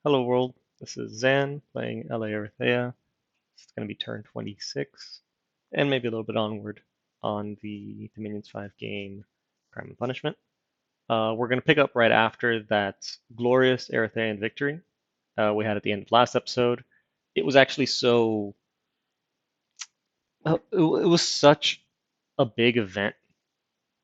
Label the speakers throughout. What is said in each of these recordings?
Speaker 1: Hello world, this is Zan playing LA Erytheia. It's going to be turn 26, and maybe a little bit onward on the Dominions 5 game Crime and Punishment. We're going to pick up right after that glorious Erytheian victory we had at the end of last episode. It was actually it was such a big event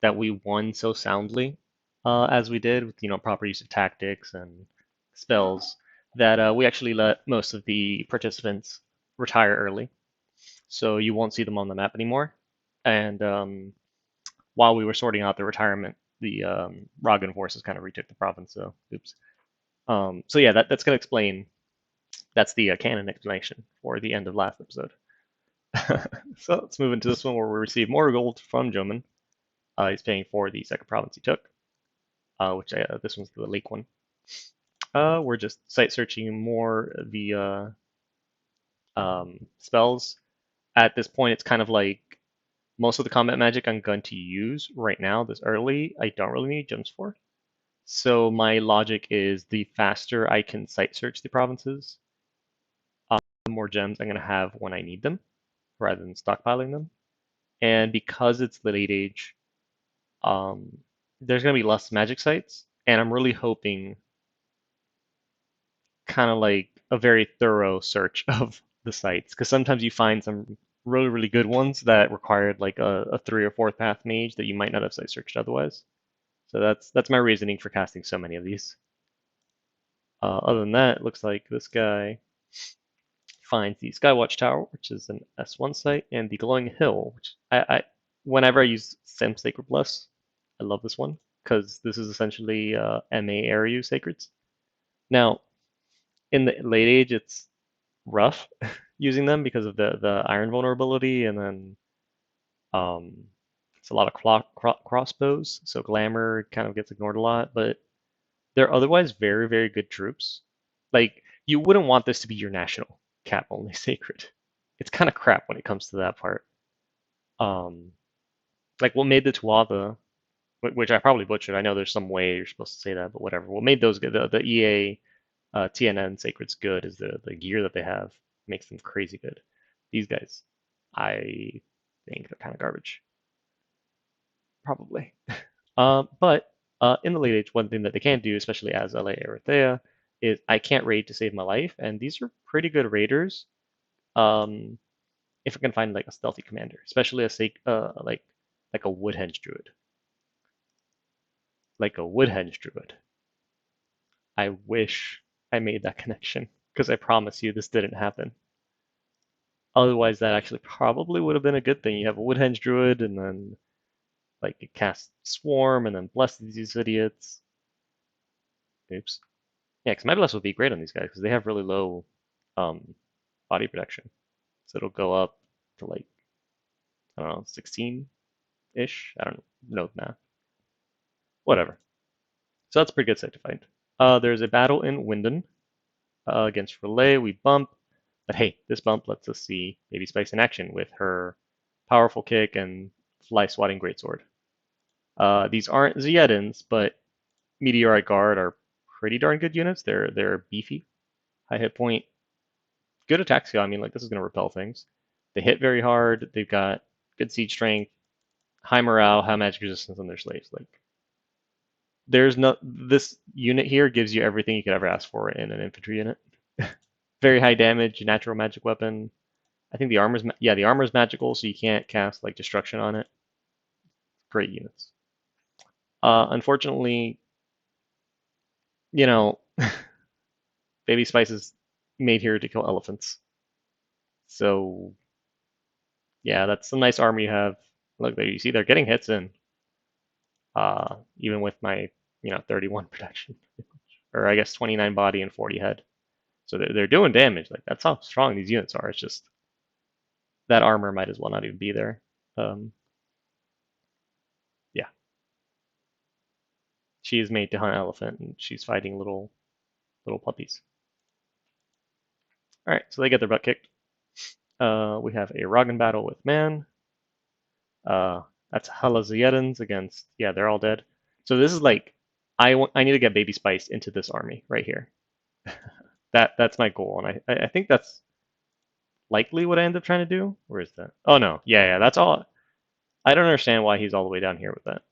Speaker 1: that we won so soundly as we did with proper use of tactics and spells that we actually let most of the participants retire early, so you won't see them on the map anymore. And while we were sorting out the retirement, the Ragan forces kind of retook the province. So oops. So yeah, that's gonna explain. That's the canon explanation for the end of last episode. So let's move into this one where we receive more gold from Joman. He's paying for the second province he took, which this one's the lake one. We're just site searching more the spells. At this point, it's kind of like most of the combat magic I'm going to use right now, this early, I don't really need gems for. So my logic is the faster I can site search the provinces, the more gems I'm going to have when I need them, rather than stockpiling them. And because it's the late age, there's going to be less magic sites, and I'm really hoping kind of like a very thorough search of the sites, because sometimes you find some really good ones that required like a 3 or 4th path mage that you might not have site searched otherwise. So that's my reasoning for casting so many of these. Other than that, it looks like this guy finds the Skywatch Tower, which is an S1 site, and the Glowing Hill, which whenever I use Sem Sacred Bless, I love this one because this is essentially MA Area Sacreds. Now, in the late age, it's rough using them because of the iron vulnerability, and then it's a lot of crossbows, so glamour kind of gets ignored a lot, but they're otherwise very good troops. Like, you wouldn't want this to be your national cap only sacred. It's kind of crap when it comes to that part. Um, like what made the Tuatha, which I probably butchered. I know there's some way you're supposed to say that, but whatever. What made those good, the EA TNN sacreds good is the gear that they have makes them crazy good. These guys, I think they're kind of garbage, probably. But in the late age, one thing that they can do, especially as LA Erythea, is I can't raid to save my life, and these are pretty good raiders. Um, if I can find like a stealthy commander, especially like a woodhenge druid, like a woodhenge druid. I wish I made that connection because I promise you this didn't happen. Otherwise, that actually probably would have been a good thing. You have a woodhenge druid, and then like it casts swarm, and then bless these idiots. Oops. Yeah, because my bless would be great on these guys because they have really low um, body protection. So it'll go up to like, I don't know, 16-ish. I don't know the math. Whatever. So that's a pretty good site to find. There's a battle in Winden against Relay. We bump. But hey, this bump lets us see Baby Spice in action with her powerful kick and fly swatting greatsword. These aren't Ziedans, but Meteorite Guard are pretty darn good units. They're beefy, high hit point, good attack skill. I mean, like this is gonna repel things. They hit very hard. They've got good siege strength, high morale, high magic resistance on their slaves. Like there's no this unit here gives you everything you could ever ask for in an infantry unit. Very high damage, natural magic weapon. I think the armor's magical, so you can't cast like destruction on it. Great units. Unfortunately, you know, Baby Spice is made here to kill elephants. So yeah, that's some nice armor you have. Look there, you see they're getting hits in. Even with my 31 protection, or I guess 29 body and 40 head. So they're doing damage. Like that's how strong these units are. It's just that armor might as well not even be there. Um, yeah, she is made to hunt elephant, and she's fighting little puppies. All right, so they get their butt kicked. We have a Roggen battle with man. Uh, that's Halaziedans against, yeah, they're all dead. So this is like, I need to get Baby Spice into this army right here. That's my goal, and I think that's likely what I end up trying to do. Where is that? Oh no, yeah, that's all. I don't understand why he's all the way down here with that.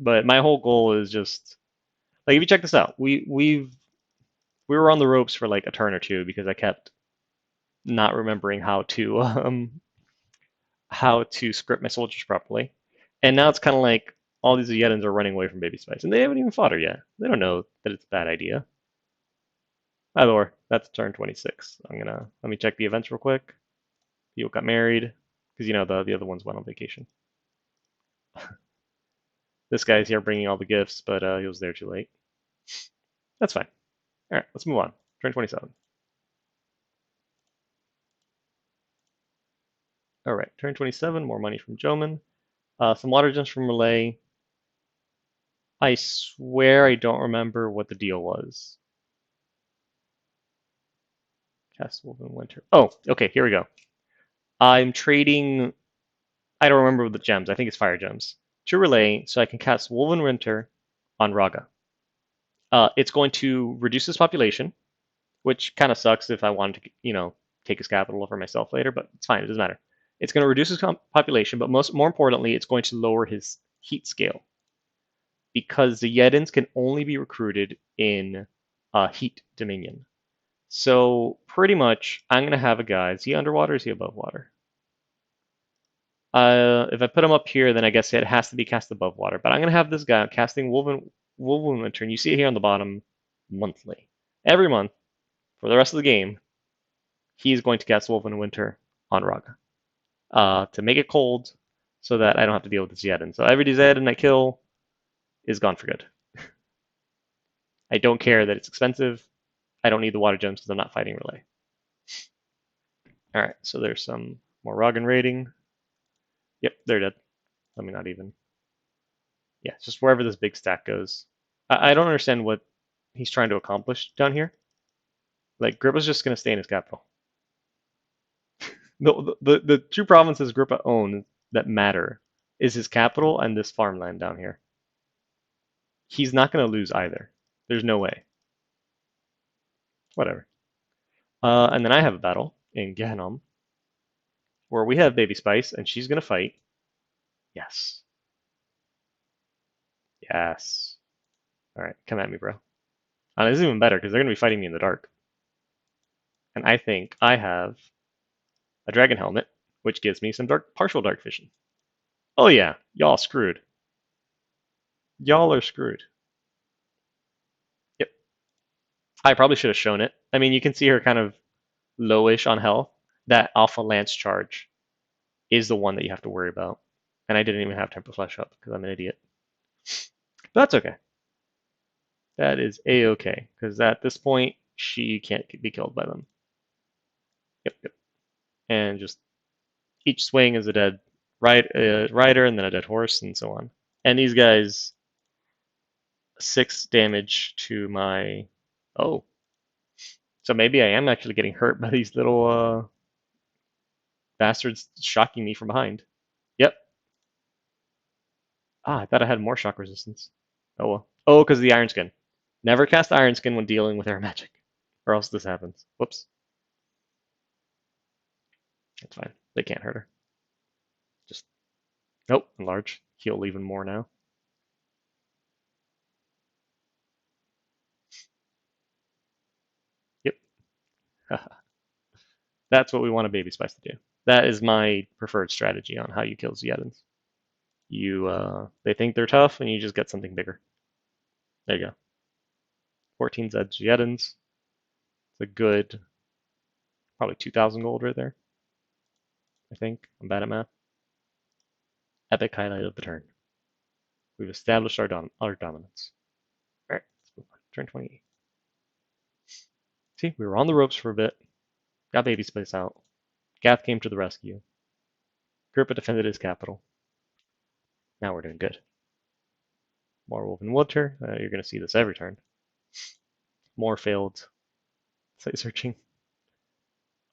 Speaker 1: But my whole goal is just like if you check this out, we were on the ropes for like a turn or two because I kept not remembering how to script my soldiers properly. And now it's kind of like all these Yedins are running away from Baby Spice, and they haven't even fought her yet. They don't know that it's a bad idea. Either or, that's turn 26. Let me check the events real quick. People got married because the other ones went on vacation. This guy's here bringing all the gifts, but he was there too late. That's fine. All right, let's move on. Turn 27. All right, turn 27. More money from Joman. Some water gems from Relay. I swear I don't remember what the deal was. Castle of Winter. Oh, okay, here we go. I'm trading. I don't remember the gems. I think it's fire gems to Relay, so I can cast Woven Winter on Raga. It's going to reduce his population, which kind of sucks if I wanted to, take his capital for myself later, but it's fine. It doesn't matter. It's going to reduce his population, but more importantly, it's going to lower his heat scale because the Yedins can only be recruited in Heat Dominion. So pretty much, I'm going to have a guy. Is he underwater or is he above water? If I put him up here, then I guess it has to be cast above water. But I'm going to have this guy casting Woven Winter, and you see it here on the bottom, monthly. Every month, for the rest of the game, he's going to cast Woven Winter on Raga to make it cold so that I don't have to deal with this Zedin. So every Zedin I kill is gone for good. I don't care that it's expensive. I don't need the water gems because I'm not fighting Relay. All right, so there's some more Ragan raiding. Yep, they're dead. Let me not even. Yeah, it's just wherever this big stack goes. I don't understand what he's trying to accomplish down here. Like, Grippa's just going to stay in his capital. The two provinces Grippa owns that matter is his capital and this farmland down here. He's not going to lose either. There's no way. Whatever. And then I have a battle in Gehenom where we have Baby Spice and she's going to fight. Yes. Yes. All right, come at me, bro. This is even better because they're going to be fighting me in the dark. And I think I have a dragon helmet, which gives me some partial dark vision. Oh yeah, y'all screwed. Y'all are screwed. Yep. I probably should have shown it. I mean, you can see her kind of lowish on health. That Alpha Lance charge is the one that you have to worry about. And I didn't even have Temper Flesh up because I'm an idiot. But that's okay. That is a-okay, because at this point, she can't be killed by them. Yep. And just each swing is a dead rider and then a dead horse and so on. And these guys, 6 damage to my... Oh. So maybe I am actually getting hurt by these little bastards shocking me from behind. Yep. I thought I had more shock resistance. Oh well. Oh, because of the Iron Skin. Never cast Iron Skin when dealing with air magic, or else this happens. Whoops. That's fine. They can't hurt her. Just nope. Enlarge. Heal even more now. Yep. That's what we want a Baby Spice to do. That is my preferred strategy on how you kill Zedins. They think they're tough, and you just get something bigger. There you go. 14 Zedins. It's a good, probably 2,000 gold right there. I think. I'm bad at math. Epic highlight of the turn. We've established our dominance. All right, let's move on. Turn 28. See, we were on the ropes for a bit. Got Baby Spice out. Gath came to the rescue. Grippa defended his capital. Now we're doing good. More Woven Winter. You're going to see this every turn. More failed site searching.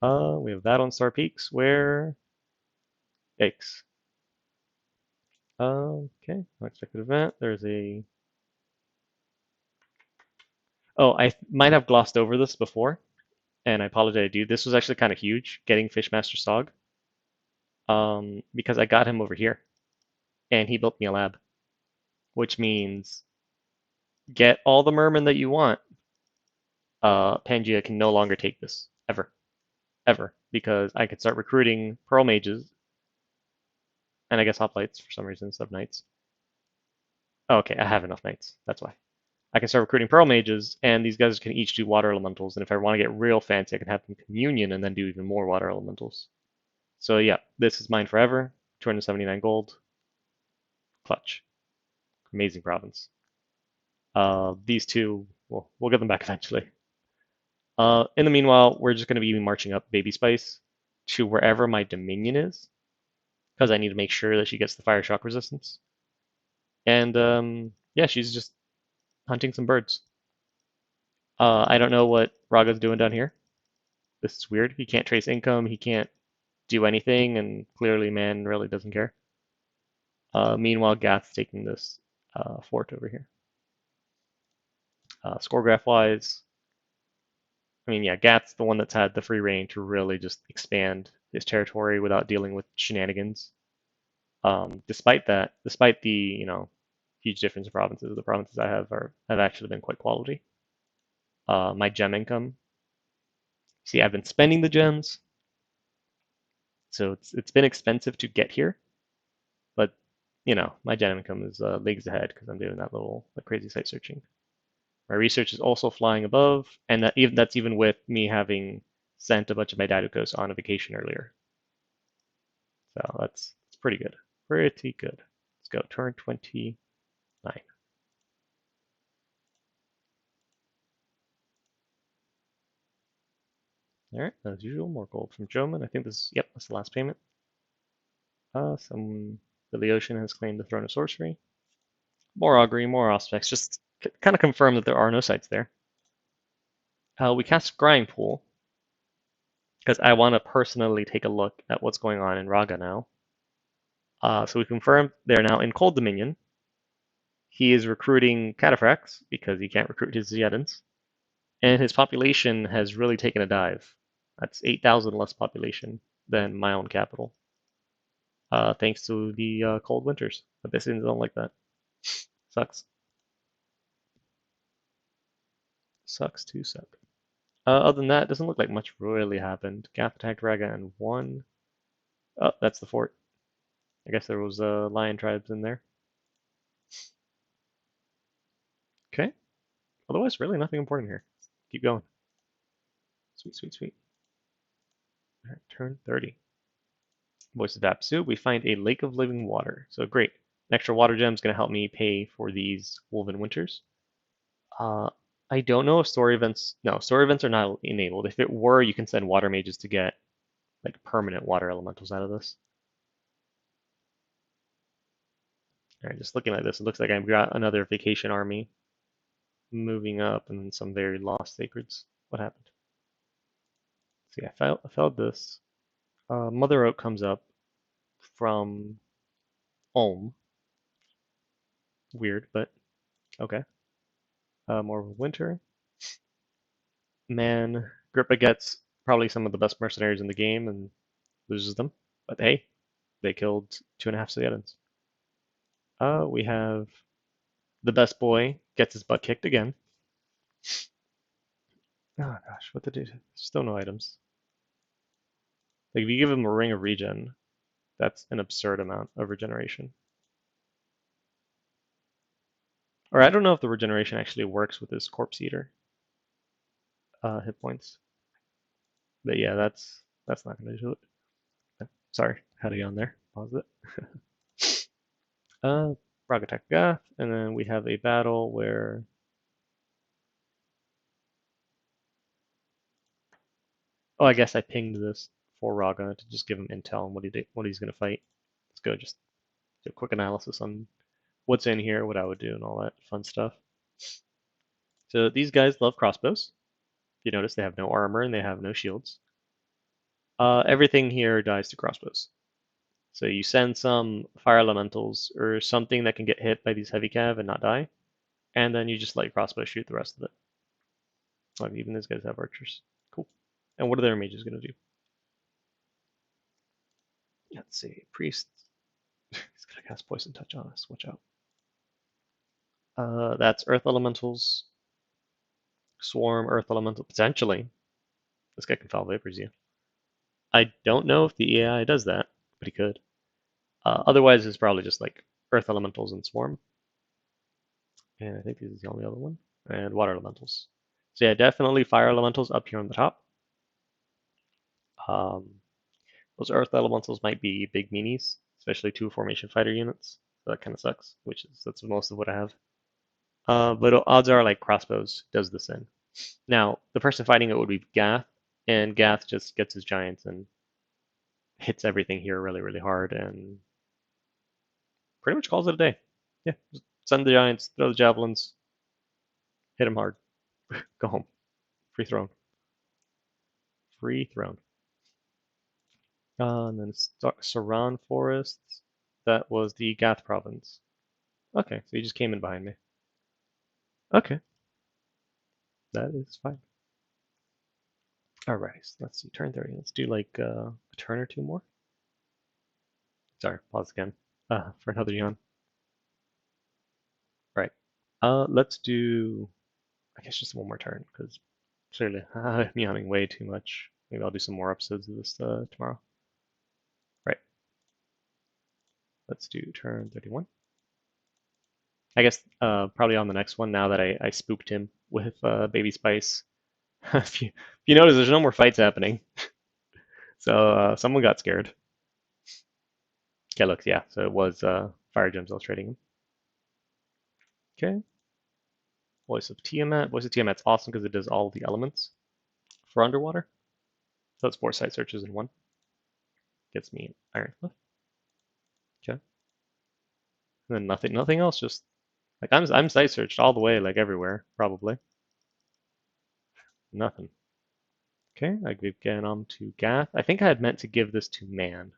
Speaker 1: We have that on Star Peaks where... Yikes. Okay, unexpected event. There's a... Oh, I might have glossed over this before. and I apologize, dude. This was actually kind of huge, getting Fishmaster Sog, because I got him over here, and he built me a lab, which means get all the mermen that you want. Pangea can no longer take this, ever, ever, because I could start recruiting Pearl Mages, and I guess Hoplites for some reason instead of Knights. Oh, okay, I have enough Knights, that's why. I can start recruiting Pearl Mages, and these guys can each do Water Elementals, and if I want to get real fancy, I can have them Communion and then do even more Water Elementals. So yeah, this is mine forever. 279 gold. Clutch. Amazing province. These two, we'll get them back eventually. In the meanwhile, we're just going to be marching up Baby Spice to wherever my Dominion is, because I need to make sure that she gets the fire shock resistance. And yeah, she's just hunting some birds. I don't know what Raga's doing down here. This is weird. He can't trace income. He can't do anything, and clearly man really doesn't care. Meanwhile, Gath's taking this fort over here. Score graph wise, I mean, yeah, Gath's the one that's had the free reign to really just expand his territory without dealing with shenanigans. Despite that, despite the huge difference in provinces, the provinces I have actually been quite quality. My gem income. See, I've been spending the gems, so it's been expensive to get here, but my gem income is leagues ahead because I'm doing that little crazy site searching. My research is also flying above, and that's even with me having sent a bunch of my Daidokos on a vacation earlier. So that's pretty good. Pretty good. Let's go. Turn 29. All right, as usual, more gold from Joman. I think that's the last payment. The ocean has claimed the throne of sorcery. More augury, more aspects. Just kind of confirm that there are no sites there. We cast Scrying Pool because I want to personally take a look at what's going on in Raga now. So we confirmed they're now in Cold Dominion. He is recruiting Cataphracts because he can't recruit his Zedans. And his population has really taken a dive. That's 8,000 less population than my own capital. Thanks to the cold winters. But this don't like that. Sucks. Sucks to suck. Other than that, it doesn't look like much really happened. Gath attacked Raga and won. Oh, that's the fort. I guess there was lion tribes in there. Okay. Otherwise, really nothing important here. Keep going. Sweet, sweet, sweet. All right, turn 30. Voice of Apsu, we find a lake of living water. So great. An extra water gem is going to help me pay for these Woven Winters. I don't know if story events. No, story events are not enabled. If it were, you can send water mages to get permanent water elementals out of this. All right, just looking at this, it looks like I've got another vacation army moving up and some very lost sacreds. What happened? See, I failed this. Mother Oak comes up from Ulm. Weird, but okay. More of a winter. Man, Grippa gets probably some of the best mercenaries in the game and loses them. But hey, they killed 2.5 Saiyans. We have the best boy gets his butt kicked again. Oh gosh, what did he do? Still no items. Like if you give him a ring of regen, that's an absurd amount of regeneration. Or I don't know if the regeneration actually works with his corpse eater hit points. But yeah, that's not gonna do it. Sorry, had to get on there. Pause it. Rock attack Gath, and then we have a battle where I guess I pinged this for Raga to just give him intel on what he's gonna fight. Let's go just do a quick analysis on what's in here, what I would do, and all that fun stuff. So these guys love crossbows. You notice they have no armor and they have no shields. Everything here dies to crossbows. So you send some fire elementals or something that can get hit by these heavy cav and not die, and then you just let your crossbow shoot the rest of it. Like even these guys have archers. Cool. And what are their mages going to do? Let's see. Priest. He's going to cast Poison Touch on us. Watch out. That's Earth Elementals. Swarm, Earth Elemental. Potentially. This guy can Foul Vapors you. I don't know if the AI does that, but he could. Otherwise, it's probably just like Earth Elementals and Swarm. And I think this is the only other one. And Water Elementals. So yeah, definitely Fire Elementals up here on the top. Those Earth Elementals might be big meanies, especially 2 Formation Fighter units. So that kind of sucks, that's most of what I have. But odds are like Crossbows does this in. Now, the person fighting it would be Gath, and Gath just gets his giants and hits everything here really, really hard and pretty much calls it a day. Yeah, just send the giants, throw the javelins, hit him hard, go home. Free throne. Free throne. And then Saran Forests. That was the Gath province. Okay, so he just came in behind me. Okay. That is fine. Alright, so let's see, turn 30. Let's do like a turn or 2 more. Sorry, pause again for another yawn. Right. Let's do, I guess, just 1 more turn, because clearly I'm yawning way too much. Maybe I'll do some more episodes of this tomorrow. Right. Let's do turn 31. I guess probably on the next one, now that I spooked him with Baby Spice. if you notice, there's no more fights happening. So someone got scared. Okay, look, yeah, so it was Fire Gems I was trading him. Okay. Voice of Tiamat. Voice of Tiamat's awesome because it does all the elements for underwater. So it's 4 site searches in 1. Gets me Iron Cliff. Okay. And then nothing else, just like I'm site searched all the way, like everywhere, probably. Nothing. Okay, I give Ganom to Gath. I think I had meant to give this to Man.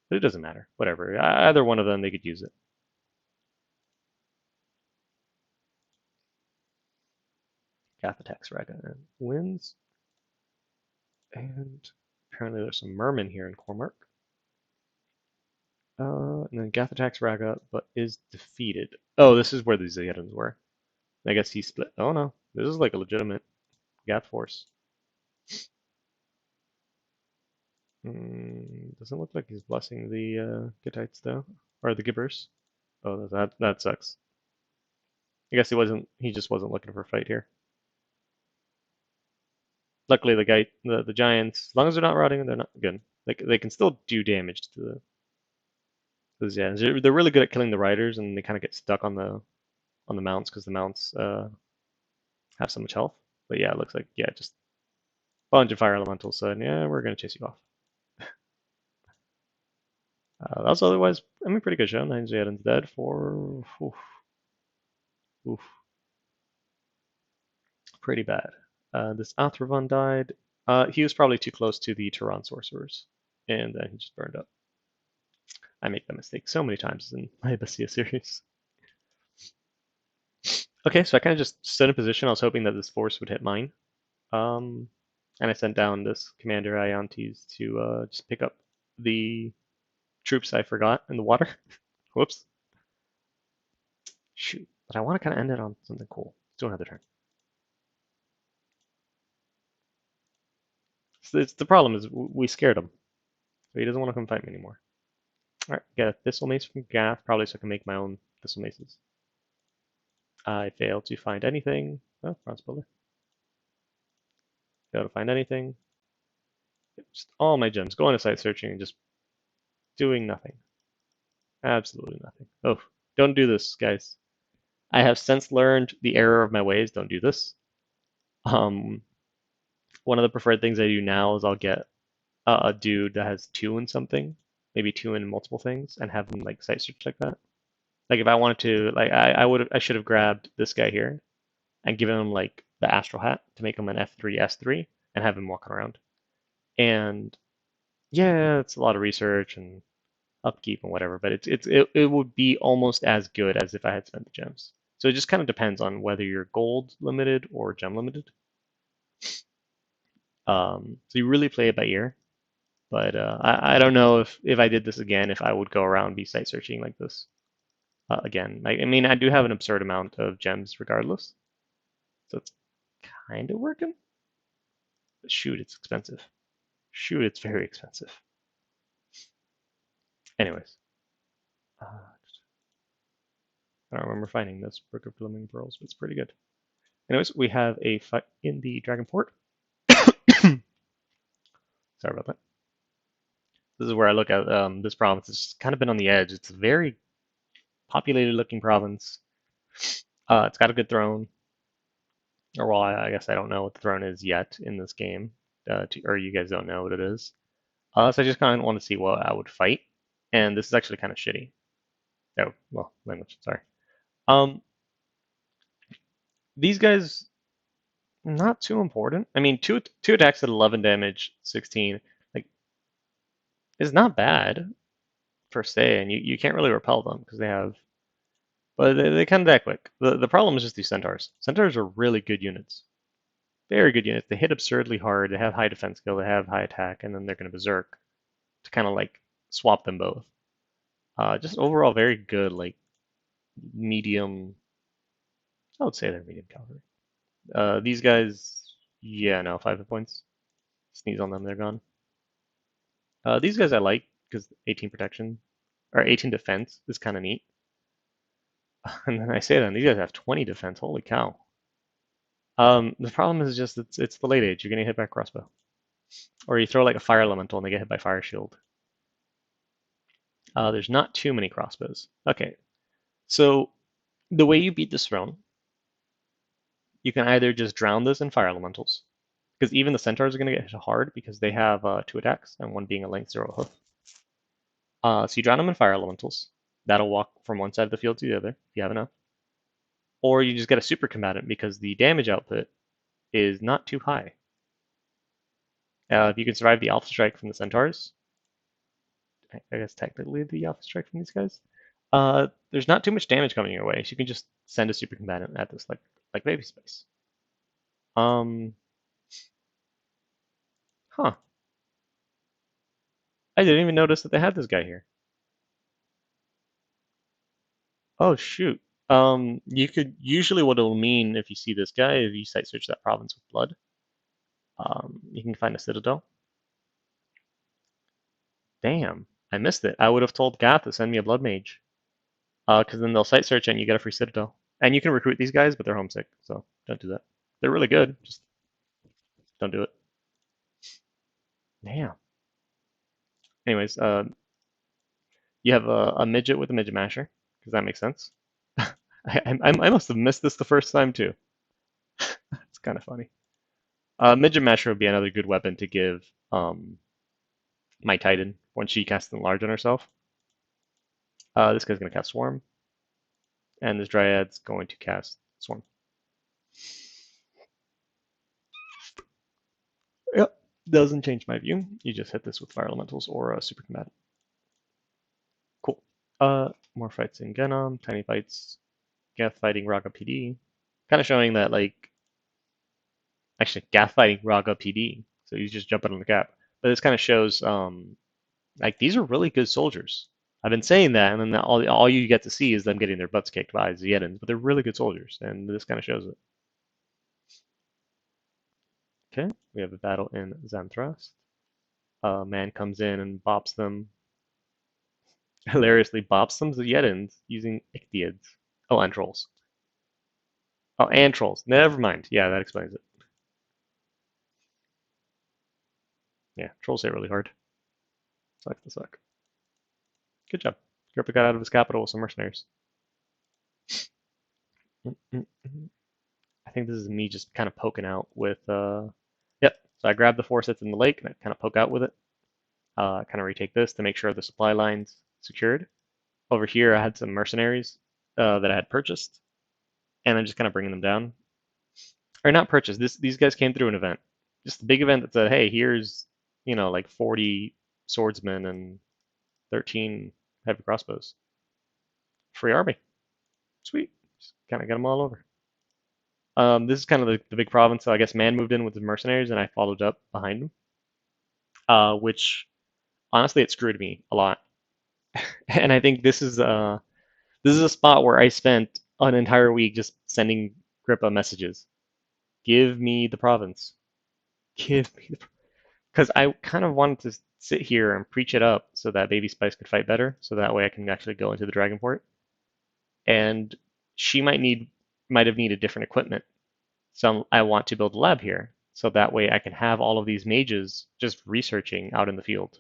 Speaker 1: But it doesn't matter. Whatever. Either one of them, they could use it. Gath attacks Raga and wins. And apparently there's some Merman here in Cormark. And then Gath attacks Raga, but is defeated. Oh, this is where the Zeddans were. I guess he split. Oh no, this is like a legitimate Gath force. Doesn't look like he's blessing the Gittites though, or the Gibbers. Oh, that sucks. I guess he just wasn't looking for a fight here. Luckily, the giants, as long as they're not rotting, they're not good. Like they can still do damage to the Zeddans. They're really good at killing the riders, and they kind of get stuck on the mounts because the mounts have so much health. But yeah, it looks like just a bunch of fire elementals said, yeah, we're gonna chase you off. That was otherwise, I mean, pretty good show. 9 Zeddans dead for oof, pretty bad. This Athravon died. He was probably too close to the Tehran sorcerers, and then he just burned up. I make that mistake so many times in my Abyssia series. Okay, so I kind of just stood in position. I was hoping that this force would hit mine. And I sent down this Commander Iontes to just pick up the troops I forgot in the water. Whoops. Shoot. But I want to kind of end it on something cool. Let's do another turn. So the problem is we scared him. So he doesn't want to come fight me anymore. Alright, get a Thistle Mace from Gath, probably so I can make my own Thistle Maces. I failed to find anything. Oh, Bronze Pillar. Failed to find anything. Just all my gems. Going to site searching and just doing nothing. Absolutely nothing. Oh, don't do this, guys. I have since learned the error of my ways. Don't do this. One of the preferred things I do now is I'll get a dude that has 2 in something, maybe 2 in multiple things, and have them like site search like that. Like if I wanted to, like I should have grabbed this guy here and given him like the Astral Hat to make him an F3 S3 and have him walking around. And yeah, it's a lot of research and upkeep and whatever, but it would be almost as good as if I had spent the gems. So it just kind of depends on whether you're gold limited or gem limited. So you really play it by ear. But I don't know if I did this again, if I would go around be site searching like this again. Like, I mean, I do have an absurd amount of gems regardless, so it's kind of working. But shoot, it's expensive. Shoot, it's very expensive. Anyways, I don't remember finding this Brook of Blooming Pearls, but it's pretty good. Anyways, we have a fight in the Dragon Port. Sorry about that. This is where I look at this province. It's kind of been on the edge. It's a very populated looking province. It's got a good throne. Or well, I guess I don't know what the throne is yet in this game, or you guys don't know what it is. So I just kind of want to see what I would fight, and this is actually kind of shitty. Oh, well, language. Sorry. Um, these guys not too important. I mean, two attacks at 11 damage, 16, like is not bad per se, and you can't really repel them because they have, but they kind of die quick. The problem is just these centaurs. Centaurs are really good units. Very good units. They hit absurdly hard. They have high defense skill. They have high attack, and then they're going to berserk to kind of like swap them both. Just overall very good, like medium. I would say they're medium cavalry. These guys, yeah, no, 5 hit points. Sneeze on them, they're gone. These guys I like because 18 protection or 18 defense is kind of neat. And then I say that, and these guys have 20 defense. Holy cow. The problem is just it's the late age. You're gonna hit by a crossbow, or you throw like a fire elemental and they get hit by fire shield. There's not too many crossbows. Okay, so the way you beat this throne, you can either just drown this in fire elementals, because even the centaurs are gonna get hit hard because they have 2 attacks and one being a length 0 hoof. So you drown them in fire elementals. That'll walk from one side of the field to the other if you have enough. Or you just get a super combatant because the damage output is not too high. If you can survive the alpha strike from the centaurs, I guess technically the alpha strike from these guys, there's not too much damage coming your way, so you can just send a super combatant at this like baby space. Huh. I didn't even notice that they had this guy here. Oh shoot. You could usually what it'll mean if you see this guy, if you site search that province with blood, you can find a citadel. Damn, I missed it. I would have told Gath to send me a blood mage. Because then they'll site search and you get a free citadel. And you can recruit these guys, but they're homesick, so don't do that. They're really good, just don't do it. Damn. Anyways, you have a midget with a midget masher, because that makes sense. I must have missed this the first time too. It's kind of funny. Midget masher would be another good weapon to give my Titan when she casts Enlarge on herself. This guy's going to cast Swarm, and this Dryad's going to cast Swarm. Yep, doesn't change my view. You just hit this with Fire Elementals or a Super Combatant. Cool. More fights in Genom, tiny fights, Gath fighting Raga PD. Kind of showing that, like, actually, Gath fighting Raga PD. So he's just jumping on the gap. But this kind of shows, like, these are really good soldiers. I've been saying that, and then all you get to see is them getting their butts kicked by Zeddans, but they're really good soldiers, and this kind of shows it. Okay, we have a battle in Zentrust. A man comes in and bops them, hilariously bops them Zeddans using Ichthyeids. Oh, and trolls. Oh, and trolls. Never mind. Yeah, that explains it. Yeah, trolls hit really hard. Suck to suck. Good job. Grippa got out of his capital with some mercenaries. I think this is me just kind of poking out with, yep. So I grab the 4 sets in the lake and I kind of poke out with it. Kind of retake this to make sure the supply line's secured. Over here, I had some mercenaries that I had purchased, and I'm just kind of bringing them down. Or not purchased. These guys came through an event, just a big event that said, "Hey, here's like 40 swordsmen and 13 heavy crossbows, free army, sweet." Just kind of get them all over. This is kind of the big province. So I guess man moved in with the mercenaries, and I followed up behind him. Which honestly, it screwed me a lot. And I think this is a spot where I spent an entire week just sending Grippa messages. Give me the province. Give me the because I kind of wanted to sit here and preach it up so that Baby Spice could fight better, so that way I can actually go into the Dragonport. And she might have needed different equipment. So I want to build a lab here, so that way I can have all of these mages just researching out in the field.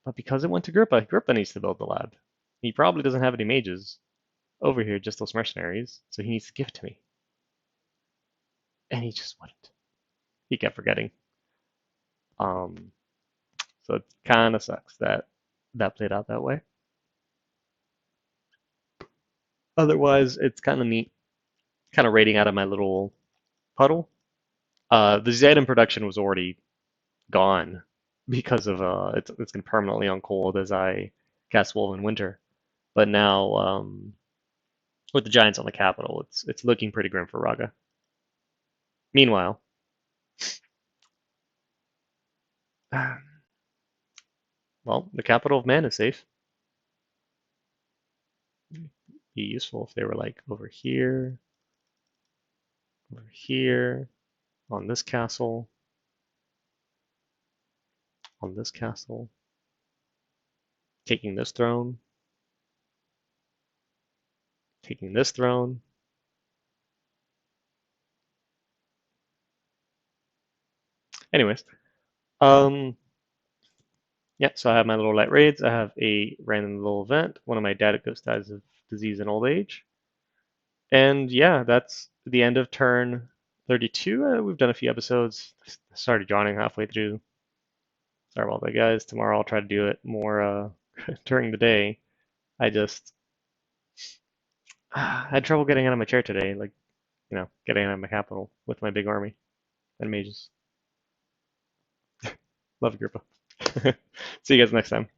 Speaker 1: But because it went to Grippa, Grippa needs to build the lab. He probably doesn't have any mages over here, just those mercenaries, so he needs to give it to me. And he just wouldn't. He kept forgetting. Um, so it kind of sucks that that played out that way. Otherwise, it's kind of neat, kind of raiding out of my little puddle. The Zedin production was already gone because of it's been permanently on cold as I cast Wolf in winter. But now with the Giants on the capital, it's looking pretty grim for Raga. Meanwhile, well, the capital of man is safe. Be useful if they were like over here, on this castle, on this castle, taking this throne, taking this throne. Anyways, um, yeah, so I have my little light raids. I have a random little event. One of my data ghost dies of disease and old age. And yeah, that's the end of turn 32. We've done a few episodes. Started yawning halfway through. Sorry about that, guys. Tomorrow I'll try to do it more during the day. I just I had trouble getting out of my chair today, like, getting out of my capital with my big army and mages. Love you, Agrippa. See you guys next time.